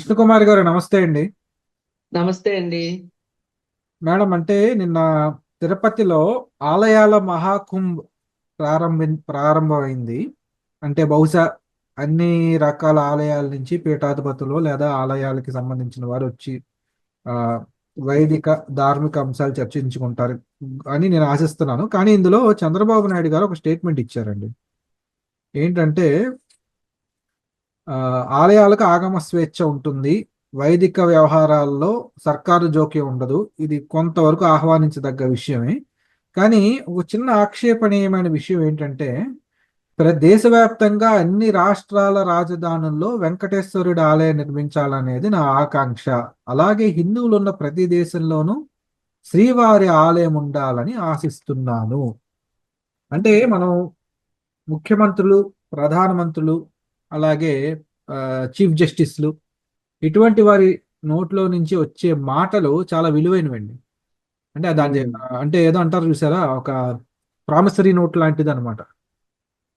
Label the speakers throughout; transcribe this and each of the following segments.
Speaker 1: కృష్ణకుమారి గారు నమస్తే అండి.
Speaker 2: నమస్తే అండి.
Speaker 1: మేడం అంటే నిన్న తిరుపతిలో ఆలయాల మహాకుంభ్ ప్రారంభమైంది. అంటే బహుశా అన్ని రకాల ఆలయాల నుంచి పీఠాధిపతులు లేదా ఆలయాలకి సంబంధించిన వారు వచ్చి ఆ, వైదిక ధార్మిక అంశాలు చర్చించుకుంటారు అని నేను ఆశిస్తున్నాను. కానీ ఇందులో చంద్రబాబు నాయుడు గారు ఒక స్టేట్మెంట్ ఇచ్చారండి. ఏంటంటే ఆ, ఆలయాలకు ఆగమ స్వేచ్ఛ ఉంటుంది. వైదిక వ్యవహారాల్లో సర్కారు జోక్యం ఉండదు. ఇది కొంతవరకు ఆహ్వానించదగ్గ విషయమే. కానీ ఒక చిన్న ఆక్షేపణీయమైన విషయం ఏంటంటే దేశవ్యాప్తంగా అన్ని రాష్ట్రాల రాజధానుల్లో వెంకటేశ్వరుడి ఆలయం నిర్మించాలనేది నా ఆకాంక్ష. అలాగే హిందువులు ఉన్న ప్రతి దేశంలోనూ శ్రీవారి ఆలయం ఉండాలని ఆశిస్తున్నాను. అంటే మనం ముఖ్యమంత్రులు, ప్రధానమంత్రులు, అలాగే చీఫ్ జస్టిస్లు ఇటువంటి వారి నోట్లో నుంచి వచ్చే మాటలు చాలా విలువైనవండి. అంటే దాని
Speaker 2: ఉమ్,
Speaker 1: అంటే ఏదో అంటారు చూసారా, ఒక ప్రామిసరీ నోట్ లాంటిది అనమాట.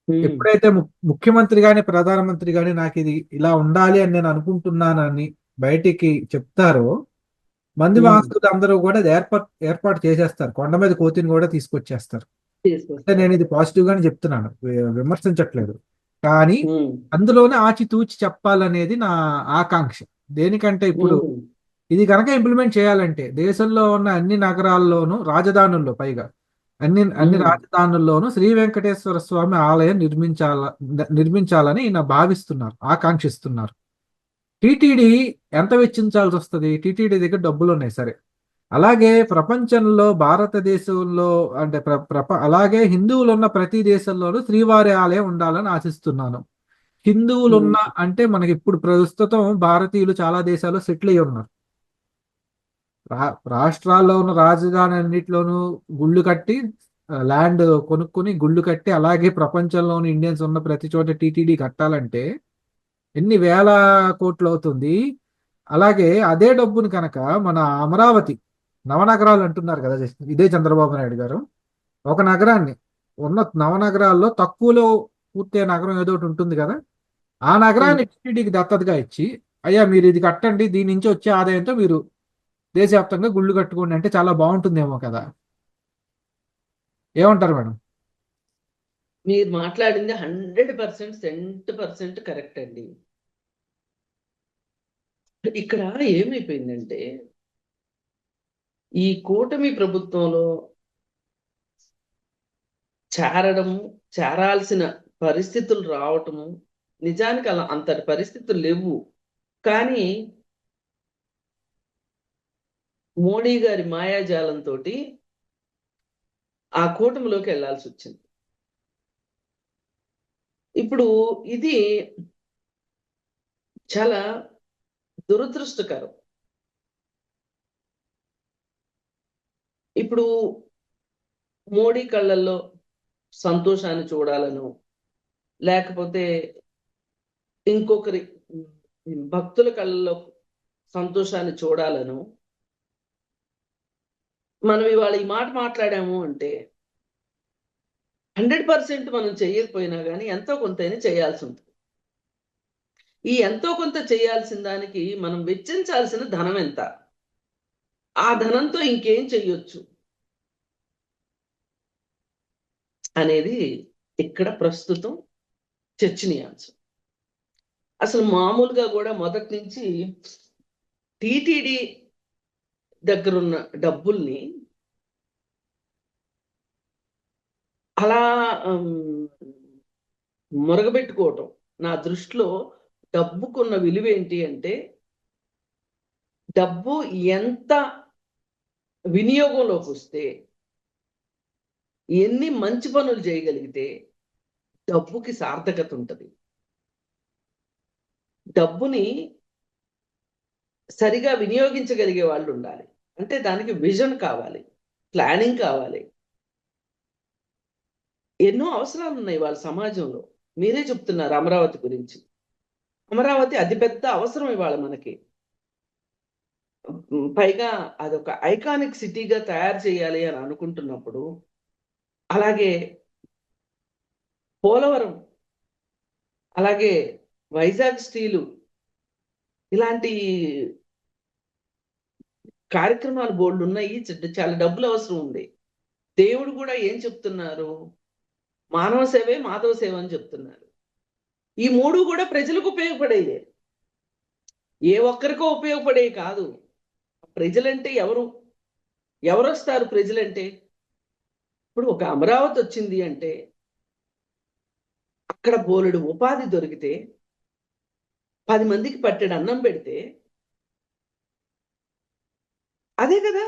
Speaker 2: ఉమ్,
Speaker 1: ఎప్పుడైతే ముఖ్యమంత్రి గాని ప్రధానమంత్రి గాని నాకు ఇది ఇలా ఉండాలి అని నేను అనుకుంటున్నానని బయటికి చెప్తారో, మంది
Speaker 2: ఉమ్.
Speaker 1: వాసులు అందరూ కూడా అది ఏర్పాటు చేసేస్తారు. కొండ మీద కోతిని కూడా తీసుకొచ్చేస్తారు. అంటే
Speaker 2: తీసుకొస్తారు.
Speaker 1: నేను ఇది పాజిటివ్ గానే చెప్తున్నాను, విమర్శించట్లేదు. కానీ
Speaker 2: ఉమ్,
Speaker 1: అందులోనే ఆచితూచి చెప్పాలనేది నా ఆకాంక్ష. దేనికంటే ఇప్పుడు
Speaker 2: ఉమ్,
Speaker 1: ఇది కనుక ఇంప్లిమెంట్ చేయాలంటే దేశంలో ఉన్న అన్ని నగరాల్లోనూ, రాజధానుల్లో పైగా అన్ని
Speaker 2: ఉమ్.
Speaker 1: రాజధానుల్లోనూ శ్రీ వెంకటేశ్వర స్వామి ఆలయం నిర్మించాలని ఈయన భావిస్తున్నారు, ఆకాంక్షిస్తున్నారు. టిటిడి ఎంత వెచ్చించాల్సి వస్తుంది? టిటిడి దగ్గర డబ్బులు ఉన్నాయి సరే. అలాగే ప్రపంచంలో, భారతదేశంలో, అంటే అలాగే హిందువులు ఉన్న ప్రతి దేశంలోనూ శ్రీవారి ఆలయం ఉండాలని ఆశిస్తున్నాను. హిందువులున్న
Speaker 2: ఉమ్.
Speaker 1: అంటే మనకి ఇప్పుడు ప్రస్తుతం భారతీయులు చాలా దేశాల్లో సెటిల్ అయ్యి ఉన్నారు. రాష్ట్రాల్లో ఉన్న రాజధాని అన్నిటిలోనూ గుళ్ళు కట్టి, ల్యాండ్ కొనుక్కుని గుళ్ళు కట్టి, అలాగే ప్రపంచంలోని ఇండియన్స్ ఉన్న ప్రతి చోట టీటీడీ కట్టాలంటే ఎన్ని వేల కోట్లు అవుతుంది. అలాగే అదే డబ్బుని కనుక మన అమరావతి నవనగరాలు అంటున్నారు కదా, ఇదే చంద్రబాబు నాయుడు గారు, ఒక నగరాన్ని ఉన్న నవనగరాల్లో తక్కువలో పూర్తయ్యే నగరం ఏదో ఒకటి ఉంటుంది కదా, ఆ
Speaker 2: ఉమ్.
Speaker 1: నగరాన్ని టీటీడీకి దత్తతగా ఇచ్చి, అయ్యా మీరు ఇది కట్టండి, దీని నుంచి వచ్చే ఆదాయంతో మీరు దేశవ్యాప్తంగా గుళ్ళు కట్టుకోండి అంటే చాలా బాగుంటుందేమో కదా. ఏమంటారు మేడం?
Speaker 2: మీరు మాట్లాడింది 100% కరెక్ట్ అండి. ఇక్కడ ఏమైపోయిందంటే ఈ కూటమి ప్రభుత్వంలో చేరడము, చేరాల్సిన పరిస్థితులు రావటము, నిజానికి అలా అంతటి పరిస్థితులు లేవు. కానీ మోడీ గారి మాయాజాలంతో ఆ కూటమిలోకి వెళ్లాల్సి వచ్చింది. ఇప్పుడు ఇది చాలా దురదృష్టకరం. ఇప్పుడు మోడీ కళ్ళల్లో సంతోషాన్ని చూడాలను, లేకపోతే ఇంకొకరి భక్తుల కళ్ళల్లో సంతోషాన్ని చూడాలను మనం ఇవాళ ఈ మాట మాట్లాడాము అంటే 100% మనం చేయకపోయినా కానీ ఎంతో కొంతైనా చేయాల్సి ఉంటుంది. ఈ ఎంతో కొంత చేయాల్సిన దానికి మనం వెచ్చించాల్సిన ధనం ఎంత, ఆ ధనంతో ఇంకేం చెయ్యొచ్చు అనేది ఇక్కడ ప్రస్తుతం చర్చనీయాంశం. అసలు మామూలుగా కూడా మొదటి నుంచి టిటిడి దగ్గరున్న డబ్బుల్ని అలా మురగబెట్టుకోవటం, నా దృష్టిలో డబ్బుకున్న విలువ ఏంటి అంటే డబ్బు ఎంత వినియోగంలోకి వస్తే, ఎన్ని మంచి పనులు చేయగలిగితే డబ్బుకి సార్థకత ఉంటుంది. డబ్బుని సరిగా వినియోగించగలిగే వాళ్ళు ఉండాలి. అంటే దానికి విజన్ కావాలి, ప్లానింగ్ కావాలి. ఎన్నో అవసరాలు ఉన్నాయి వాళ్ళ సమాజంలో. మీరే చెప్తున్నారు అమరావతి గురించి. అమరావతి అతిపెద్ద అవసరం ఇవాళ మనకి. పైగా అదొక ఐకానిక్ సిటీగా తయారు చేయాలి అని అనుకుంటున్నప్పుడు, అలాగే పోలవరం, అలాగే వైజాగ్ స్టీలు, ఇలాంటి కార్యక్రమాలు బోల్డు ఉన్నాయి. చాలా డబ్బులు అవసరం ఉంది. దేవుడు కూడా ఏం చెప్తున్నారు? మానవ సేవే మాధవ సేవ అని చెప్తున్నారు. ఈ మూడు కూడా ప్రజలకు ఉపయోగపడేదే, ఏ ఒక్కరికో ఉపయోగపడే కాదు. ప్రజలంటే ఎవరు? ఎవరొస్తారు ప్రజలంటే? ఇప్పుడు ఒక అమరావతి వచ్చింది అంటే అక్కడ బోలెడు ఉపాధి దొరికితే, 10 మందికి పట్టెడు అన్నం పెడితే అదే కదా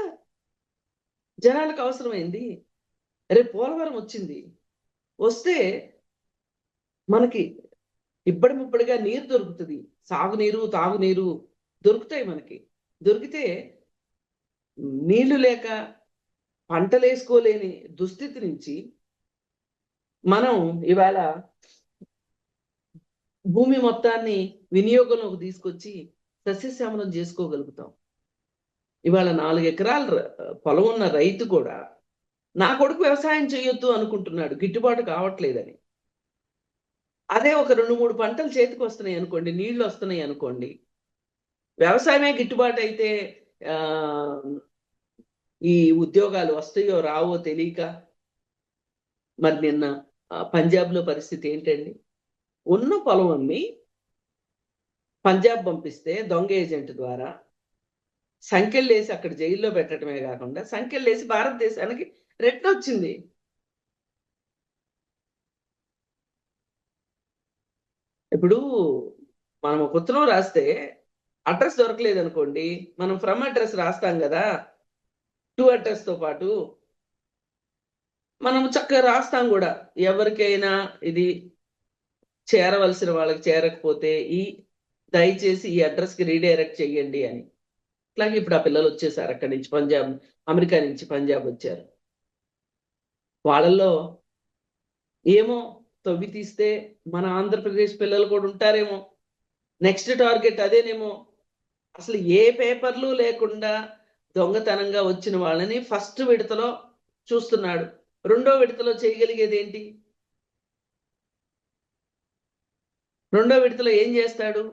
Speaker 2: జనాలకు అవసరమైంది. రేపు పోలవరం వచ్చింది, వస్తే మనకి ఇబ్బడి ముబ్బడిగా నీరు దొరుకుతుంది. సాగునీరు, తాగునీరు దొరుకుతాయి మనకి. దొరికితే నీళ్లు లేక పంటలు వేసుకోలేని దుస్థితి నుంచి మనం ఇవాళ భూమి మొత్తాన్ని వినియోగంలోకి తీసుకొచ్చి సస్యశ్యామలం చేసుకోగలుగుతాం. ఇవాళ 4 ఎకరాల పొలం ఉన్న రైతు కూడా నా కొడుకు వ్యవసాయం చేయొద్దు అనుకుంటున్నాడు, గిట్టుబాటు కావట్లేదని. అదే ఒక 2-3 పంటలు చేతికి వస్తున్నాయి అనుకోండి, నీళ్లు వస్తున్నాయి అనుకోండి, వ్యవసాయమే గిట్టుబాటు అయితే ఆ ఈ ఉద్యోగాలు వస్తాయో రావో తెలియక. మరి నిన్న పంజాబ్లో పరిస్థితి ఏంటండి? ఉన్న పొలం అమ్మి పంజాబ్ పంపిస్తే దొంగ ఏజెంట్ ద్వారా సంఖ్యలేసి అక్కడ జైల్లో పెట్టడమే కాకుండా సంఖ్యలేసి భారతదేశానికి రిటర్న్ వచ్చింది. ఇప్పుడు మనం ఒక ఉత్తరం రాస్తే అడ్రస్ దొరకలేదు అనుకోండి, మనం ఫ్రమ్ అడ్రస్ రాస్తాం కదా, టు అడ్రస్ తో పాటు మనం చక్కగా రాస్తాం కూడా. ఎవరికైనా ఇది చేరవలసిన వాళ్ళకి చేరకపోతే దయచేసి ఈ అడ్రస్ కి రీడైరెక్ట్ చెయ్యండి అని. అట్లాగే ఇప్పుడు ఆ పిల్లలు వచ్చేసారు అక్కడి నుంచి, పంజాబ్, అమెరికా నుంచి పంజాబ్ వచ్చారు. వాళ్ళల్లో ఏమో తవ్వి తీస్తే మన ఆంధ్రప్రదేశ్ పిల్లలు కూడా ఉంటారేమో. నెక్స్ట్ టార్గెట్ అదేనేమో. అసలు ఏ పేపర్లు లేకుండా దొంగతనంగా వచ్చిన వాళ్ళని ఫస్ట్ విడతలో చూస్తున్నాడు. రెండో విడతలో చేయగలిగేది ఏంటి? రెండో విడతలో ఏం చేస్తాడు?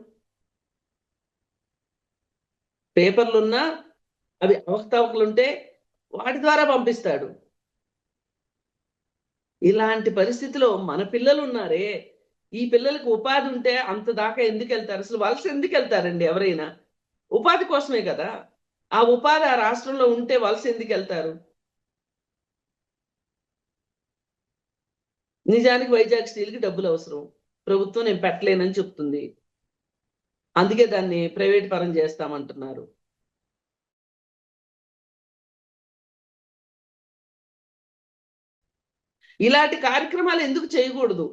Speaker 2: పేపర్లున్నా అవి అవకతవకలుంటే వాటి ద్వారా పంపిస్తాడు. ఇలాంటి పరిస్థితిలో మన పిల్లలు ఉన్నారే, ఈ పిల్లలకు ఉపాధి ఉంటే అంత దాకా ఎందుకు వెళ్తారు? అసలు వలస ఎందుకు వెళ్తారండి ఎవరైనా? ఉపాధి కోసమే కదా. ఆ ఉపాధి ఆ రాష్ట్రంలో ఉంటే వలస ఎందుకు వెళ్తారు? నిజానికి వైజాగ్ స్టీల్కి డబ్బులు అవసరం, ప్రభుత్వం నేను పెట్టలేనని చెప్తుంది. అందుకే దాన్ని ప్రైవేట్ పరం చేస్తామంటున్నారు. ఇలాంటి కార్యక్రమాలు ఎందుకు చేయకూడదు?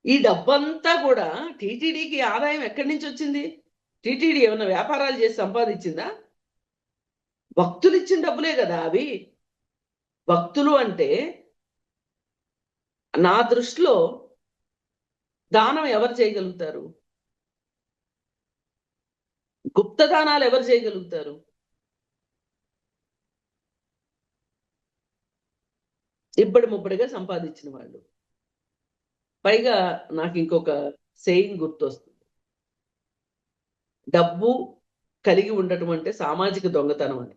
Speaker 2: ఈ డబ్బంతా కూడా టీటీడీకి ఆదాయం ఎక్కడి నుంచి వచ్చింది? టీటీడీ ఏమన్నా వ్యాపారాలు చేసి సంపాదించిందా? భక్తులు ఇచ్చిన డబ్బులే కదా అవి. భక్తులు అంటే నా దృష్టిలో దానం ఎవరు చేయగలుగుతారు? గుప్త దానాలు ఎవరు చేయగలుగుతారు? ఇబ్బడి ముబ్బడిగా సంపాదించిన వాళ్ళు. పైగా నాకు ఇంకొక సేయింగ్ గుర్తొస్తుంది. డబ్బు కలిగి ఉండటం అంటే సామాజిక దొంగతనం అని.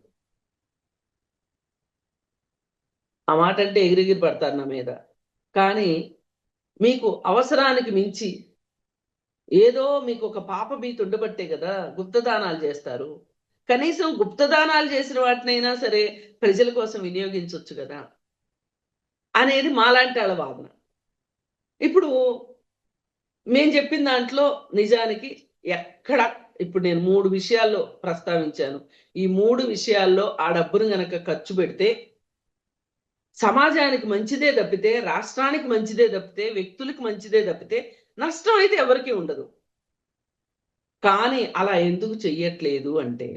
Speaker 2: ఆ మాట అంటే ఎగిరెగిరి పడతారు నా మీద. కానీ మీకు అవసరానికి మించి ఏదో మీకు ఒక పాప భీతి ఉండబట్టే కదా గుప్తదానాలు చేస్తారు. కనీసం గుప్తదానాలు చేసిన వాటినైనా సరే ప్రజల కోసం వినియోగించవచ్చు కదా అనేది మాలాంటి వాళ్ళ వాదన. ఇప్పుడు మేం చెప్పిన దాంట్లో నిజానికి ఎక్కడ, ఇప్పుడు నేను 3 విషయాల్లో ప్రస్తావించాను. ఈ 3 విషయాల్లో ఆ డబ్బును గనక ఖర్చు పెడితే సమాజానికి మంచిదే తప్పితే, రాష్ట్రానికి మంచిదే తప్పితే, వ్యక్తులకు మంచిదే తప్పితే నష్టం అయితే ఎవరికీ ఉండదు. కానీ అలా ఎందుకు చెయ్యట్లేదు అంటే,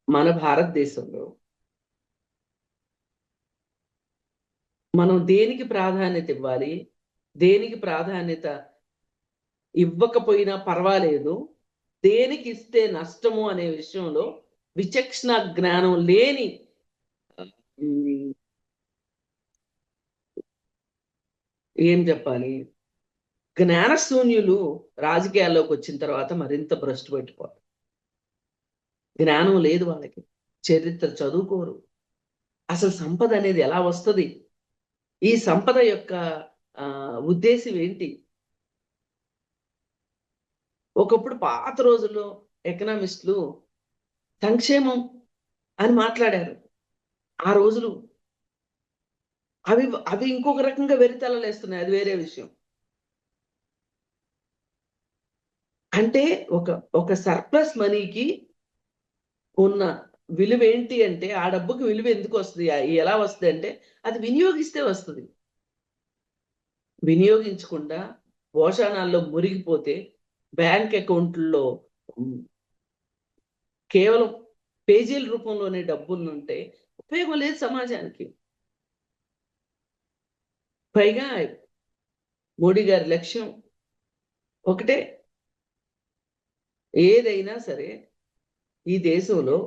Speaker 2: మన భారతదేశంలో మనం దేనికి ప్రాధాన్యత ఇవ్వాలి, దేనికి ప్రాధాన్యత ఇవ్వకపోయినా పర్వాలేదు, దేనికి ఇస్తే నష్టము అనే విషయంలో విచక్షణ జ్ఞానం లేని ఏం చెప్పాలి, జ్ఞానశూన్యులు రాజకీయాల్లోకి వచ్చిన తర్వాత మరింత భ్రష్టు పెట్టిపోతారు. జ్ఞానం లేదు వాళ్ళకి, చరిత్ర చదువుకోరు, అసలు సంపద అనేది ఎలా వస్తుంది, ఈ సంపద యొక్క ఉద్దేశం ఏంటి. ఒకప్పుడు పాత రోజుల్లో ఎకనామిస్టులు సంక్షేమం అని మాట్లాడారు. ఆ రోజులు అవి అవి ఇంకొక రకంగా వెరితలలేస్తున్నాయి, అది వేరే విషయం. అంటే ఒక ఒక సర్ప్లస్ మనీకి ఉన్న విలువ ఏంటి అంటే, ఆ డబ్బుకి విలువ ఎందుకు వస్తుంది, ఎలా వస్తుంది అంటే అది వినియోగిస్తే వస్తుంది. వినియోగించకుండా పోషణాల్లో మురిగిపోతే బ్యాంక్ అకౌంట్లలో కేవలం పేజీల రూపంలోనే డబ్బులు ఉంటే ఉపయోగం లేదు సమాజానికి. పైగా మోడీ గారి లక్ష్యం ఒకటే, ఏదైనా సరే ఈ దేశంలో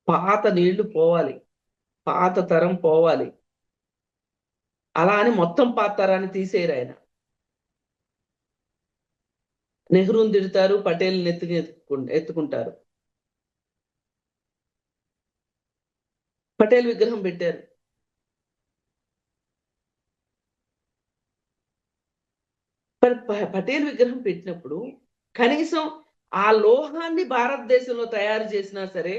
Speaker 2: పాత నీళ్లు పోవాలి, పాత తరం పోవాలి. అలా అని మొత్తం పాత తరాన్ని తీసేయరు ఆయన. నెహ్రూని తిడతారు, పటేల్ ఎత్తుకుంటారు. పటేల్ విగ్రహం పెట్టారు. పటేల్ విగ్రహం పెట్టినప్పుడు కనీసం ఆ లోహాన్ని భారతదేశంలో తయారు చేసినా సరే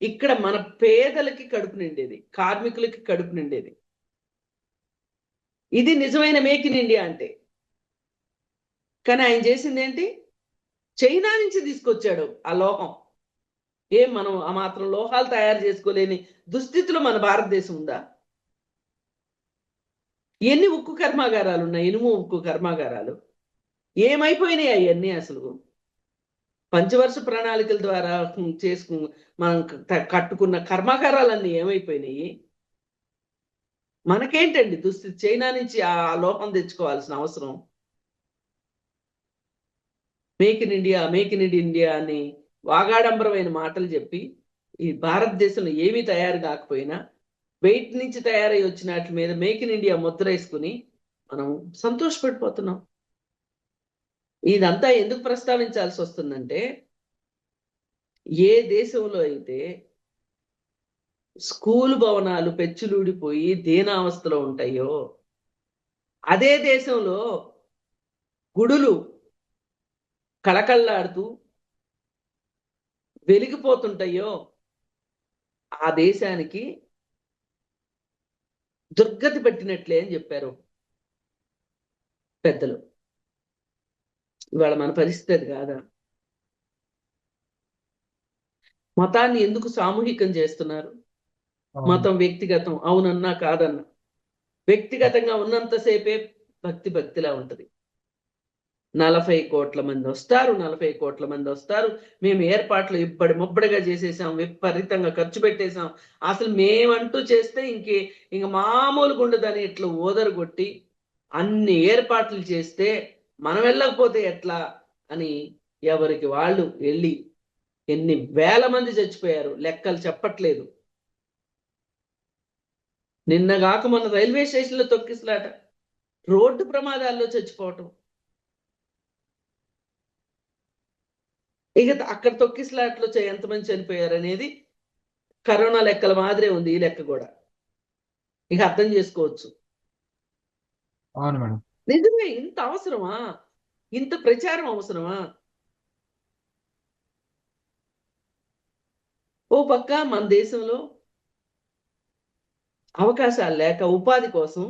Speaker 2: ఇక్కడ మన పేదలకి కడుపు నిండేది, కార్మికులకి కడుపు నిండేది. ఇది నిజమైన మేక్ ఇన్ ఇండియా అంటే. కానీ ఆయన చేసింది ఏంటి, చైనా నుంచి తీసుకొచ్చాడు ఆ లోహం. మనం ఆ మాత్రం లోహాలు తయారు చేసుకోలేని దుస్థితిలో మన భారతదేశం ఉందా? ఎన్ని ఉక్కు కర్మాగారాలు ఉన్నాయి, ఇనుము ఉక్కు కర్మాగారాలు ఏమైపోయినాయి అవన్నీ? అసలు పంచవర్ష ప్రణాళికల ద్వారా మనం కట్టుకున్న కర్మాగారాలన్నీ ఏమైపోయినాయి? మనకేంటండి దుస్థితి? చైనా నుంచి ఆ లోహం తెచ్చుకోవాల్సిన అవసరం. Make in India, make in India అని వాగాడంబరమైన మాటలు చెప్పి ఈ భారతదేశంలో ఏమీ తయారు కాకపోయినా బయట నుంచి తయారై వచ్చిన వాటి మీద మేక్ ఇన్ ఇండియా ముద్ర వేసుకుని మనం సంతోషపడిపోతున్నాం. ఇదంతా ఎందుకు ప్రస్తావించాల్సి వస్తుందంటే, ఏ దేశంలో అయితే స్కూల్ భవనాలు పెచ్చులూడిపోయి దీనావస్థలో ఉంటాయో, అదే దేశంలో గుడులు కళకళలాడుతూ వెలిగిపోతుంటాయో, ఆ దేశానికి దుర్గతి పట్టినట్లే అని చెప్పారు పెద్దలు. ఇవాళ మన పరిస్థితి కాదా? మతాన్ని ఎందుకు సామూహికం చేస్తున్నారు? మతం వ్యక్తిగతం, అవునన్నా కాదన్నా. వ్యక్తిగతంగా ఉన్నంతసేపే భక్తిలా ఉంటది. 40 కోట్ల మంది వస్తారు, 40 కోట్ల మంది వస్తారు, మేము ఏర్పాట్లు ఇబ్బడి ముబ్బడిగా చేసేసాం, విపరీతంగా ఖర్చు పెట్టేశాం, అసలు మేమంటూ చేస్తే ఇంక మామూలుగా ఉండదని ఇట్లా ఓదరగొట్టి అన్ని ఏర్పాట్లు చేస్తే మనం వెళ్ళకపోతే ఎట్లా అని ఎవరికి వాళ్ళు వెళ్ళి ఎన్ని వేల మంది చచ్చిపోయారు, లెక్కలు చెప్పట్లేదు. నిన్నగాక మొన్న రైల్వే స్టేషన్లో తొక్కిసలాట, రోడ్డు ప్రమాదాల్లో చచ్చిపోవటం. ఇక అక్కడ తొక్కిసలాట్లో ఎంతమంది చనిపోయారు అనేది కరోనా లెక్కల మాదిరే ఉంది ఈ లెక్క కూడా. ఇక అర్థం చేసుకోవచ్చు.
Speaker 1: అవును మేడం.
Speaker 2: నిజమే, ఇంత అవసరమా? ఇంత ప్రచారం అవసరమా? ఓ పక్క మన దేశంలో అవకాశాలు లేక ఉపాధి కోసం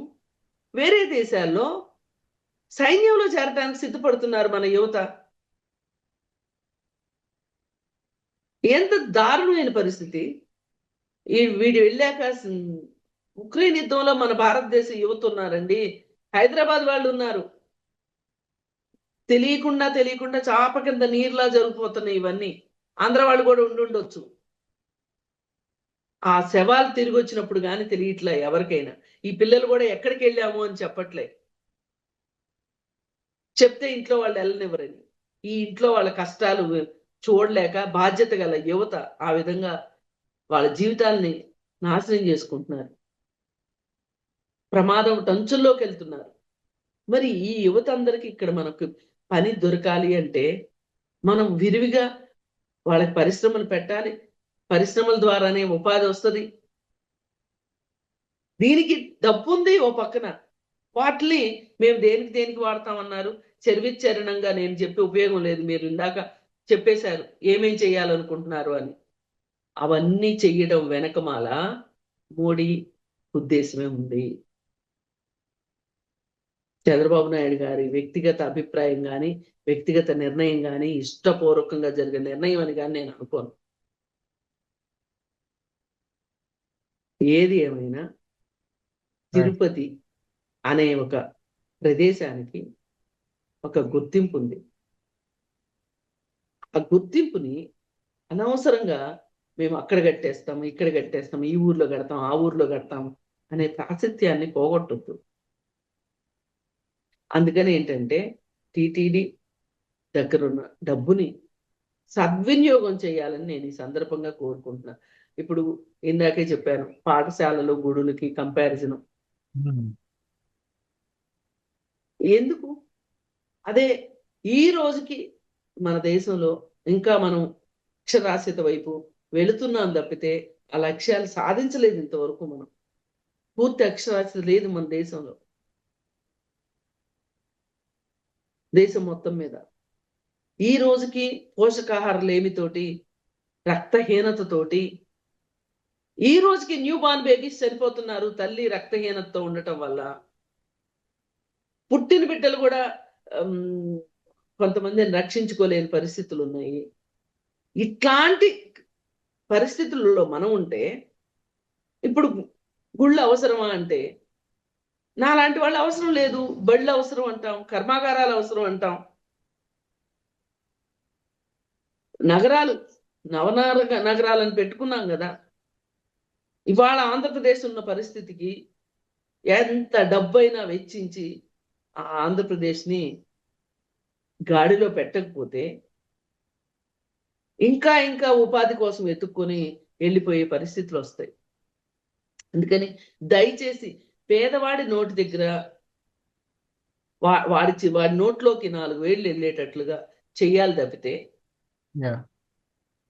Speaker 2: వేరే దేశాల్లో సైన్యంలో చేరడానికి సిద్ధపడుతున్నారు మన యువత. ఎంత దారుణమైన పరిస్థితి! వీడు వెళ్ళాక ఉక్రెయిన్ యుద్ధంలో మన భారతదేశ యువత ఉన్నారండి, హైదరాబాద్ వాళ్ళు ఉన్నారు. తెలియకుండా చాప కింద నీరులా జరిగిపోతున్నాయి ఇవన్నీ. ఆంధ్ర వాళ్ళు కూడా ఉండుండొచ్చు. ఆ శవాలు తిరిగి వచ్చినప్పుడు కానీ తెలియట్లే ఎవరికైనా. ఈ పిల్లలు కూడా ఎక్కడికి వెళ్ళాము అని చెప్పట్లే. చెప్తే ఇంట్లో వాళ్ళు వెళ్ళనివ్వరని. ఈ ఇంట్లో వాళ్ళ కష్టాలు చూడలేక బాధ్యత గల యువత ఆ విధంగా వాళ్ళ జీవితాల్ని నాశనం చేసుకుంటున్నారు. ప్రమాదం టంచుల్లోకి వెళ్తున్నారు. మరి ఈ యువత అందరికీ ఇక్కడ మనకు పని దొరకాలి అంటే మనం విరివిగా వాళ్ళకి పరిశ్రమలు పెట్టాలి. పరిశ్రమల ద్వారానే ఉపాధి వస్తుంది. దీనికి డబ్బు ఉంది ఓ పక్కన. వాటిని మేము దేనికి దేనికి వాడతామన్నారు. చరివిచ్చరణంగా నేను చెప్పి ఉపయోగం లేదు. మీరు ఇందాక చెప్పేశారు ఏమేం చేయాలనుకుంటున్నారు అని. అవన్నీ చెయ్యడం వెనకమాల మోడీ ఉద్దేశమే ఉంది. చంద్రబాబు నాయుడు గారి వ్యక్తిగత అభిప్రాయం కానీ, వ్యక్తిగత నిర్ణయం కానీ, ఇష్టపూర్వకంగా జరిగే నిర్ణయం అని కానీ నేను అనుకోను. ఏది ఏమైనా తిరుపతి అనే ఒక ప్రదేశానికి ఒక గుర్తింపు ఉంది. ఆ గుర్తింపుని అనవసరంగా మేము అక్కడ కట్టేస్తాము, ఇక్కడ కట్టేస్తాము, ఈ ఊర్లో కడతాం, ఆ ఊర్లో కడతాము అనే ప్రాశస్త్యాన్ని పోగొట్టొద్దు. అందుకని ఏంటంటే టిటిడి దగ్గరున్న డబ్బుని సద్వినియోగం చేయాలని నేను ఈ సందర్భంగా కోరుకుంటున్నా. ఇప్పుడు ఇందాకే చెప్పాను పాఠశాలలు గుడులకి కంపారిజన్ ఎందుకు. అదే ఈ రోజుకి మన దేశంలో ఇంకా మనం అక్షరాస్యత వైపు వెళుతున్నాం తప్పితే ఆ లక్ష్యాలు సాధించలేదు ఇంతవరకు. మనం పూర్తి అక్షరాస్యత లేదు మన దేశంలో, దేశం మొత్తం మీద. ఈ రోజుకి పోషకాహార లేమితోటి, రక్తహీనతతోటి ఈ రోజుకి న్యూ బార్న్ బేబీస్ చనిపోతున్నారు తల్లి రక్తహీనతతో ఉండటం వల్ల. పుట్టిన బిడ్డలు కూడా కొంతమందిని రక్షించుకోలేని పరిస్థితులు ఉన్నాయి. ఇట్లాంటి పరిస్థితులలో మనం ఉంటే ఇప్పుడు గుళ్ళు అవసరమా అంటే నాలాంటి వాళ్ళు అవసరం లేదు. బళ్ళు అవసరం అంటాం, కర్మాగారాలు అవసరం అంటాం, నగరాలు నగరాలను పెట్టుకున్నాం కదా. ఇవాళ ఆంధ్రప్రదేశ్ ఉన్న పరిస్థితికి ఎంత డబ్బైనా వెచ్చించి ఆ ఆంధ్రప్రదేశ్ని గాడిలో పెట్టకపోతే ఇంకా ఇంకా ఉపాధి కోసం వెతుక్కొని వెళ్ళిపోయే పరిస్థితులు వస్తాయి. అందుకని దయచేసి పేదవాడి నోటి దగ్గర వాడి నోట్లోకి 4 వేళ్ళు వెళ్ళేటట్లుగా చెయ్యాలి తప్పితే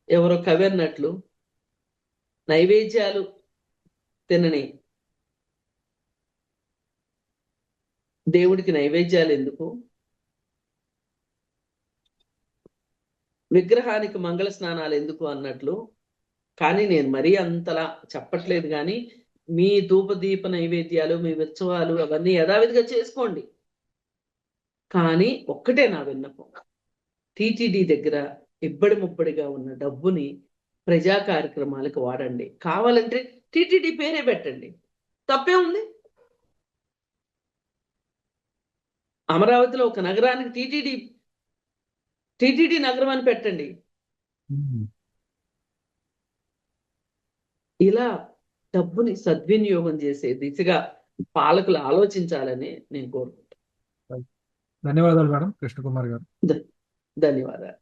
Speaker 2: ఎవరో కవి అన్నట్లు నైవేద్యాలు తినని దేవుడికి నైవేద్యాలు ఎందుకు, విగ్రహానికి మంగళ స్నానాలు ఎందుకు అన్నట్లు. కానీ నేను మరీ అంతలా చెప్పట్లేదు. కానీ మీ ధూపదీప నైవేద్యాలు, మీ ఉత్సవాలు అవన్నీ యథావిధిగా చేసుకోండి. కానీ ఒక్కటే నా విన్నపం, టీటీడీ దగ్గర ఇబ్బడి ముబ్బడిగా ఉన్న డబ్బుని ప్రజా కార్యక్రమాలకు వాడండి. కావాలంటే టీటీడీ పేరే పెట్టండి, తప్పే ఉంది. అమరావతిలో ఒక నగరానికి టీటీడీ నగరం అని పెట్టండి. ఇలా డబ్బుని సద్వినియోగం చేసే దిశగా పాలకులు ఆలోచించాలని నేను కోరుకుంటాను.
Speaker 1: ధన్యవాదాలు మేడం కృష్ణకుమార్ గారు.
Speaker 2: ధన్యవాదాలు.